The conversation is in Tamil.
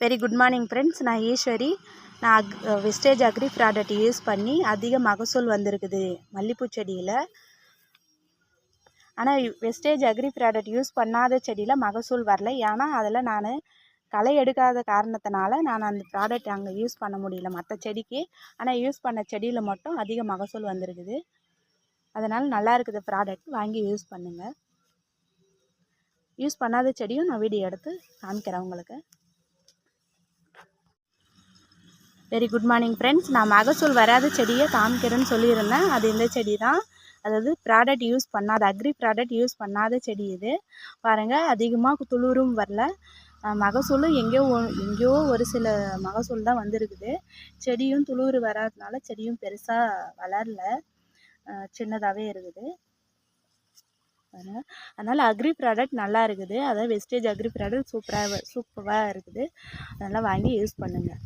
Very good morning friends. நான் ஈஸ்வரி. நான் வெஸ்டேஜ் அக்ரி ப்ராடக்ட் யூஸ் பண்ணி அதிக மகசூல் வந்திருக்குது மல்லிப்பூ செடியில். ஆனால் வெஸ்டேஜ் அக்ரி ப்ராடக்ட் யூஸ் பண்ணாத செடியில் மகசூல் வரல. ஏன்னா அதில் நான் களை எடுக்காத காரணத்தினால நான் அந்த ப்ராடக்ட் அங்கே யூஸ் பண்ண முடியல மற்ற செடிக்கு. ஆனால் யூஸ் பண்ண செடியில் மட்டும் அதிக மகசூல் வந்திருக்குது. அதனால் நல்லா இருக்குது ப்ராடக்ட், வாங்கி யூஸ் பண்ணுங்கள். யூஸ் பண்ணாத செடியும் நான் வீடியோ எடுத்து காமிக்கிறேன் உங்களுக்கு. Very good morning friends. நான் மகசூல் வராத செடியை காமிக்கிறேன்னு சொல்லியிருந்தேன். அது இந்த செடி தான். அதாவது ப்ராடக்ட் யூஸ் பண்ணாத அக்ரி ப்ராடக்ட் யூஸ் பண்ணாத செடி இது. பாருங்கள், அதிகமாக துளிரும் வரல. மகசூலும் எங்கேயோ ஒரு சில மகசூல் தான் வந்திருக்குது. செடியும் துளிர் வராதனால செடியும் பெருசாக வளரல, சின்னதாகவே இருக்குது. அதனால் அக்ரி ப்ராடக்ட் நல்லா இருக்குது. அதாவது வெஸ்டேஜ் அக்ரி ப்ராடக்ட் சூப்பராக இருக்குது. அதனால் வாங்கி யூஸ் பண்ணுங்கள்.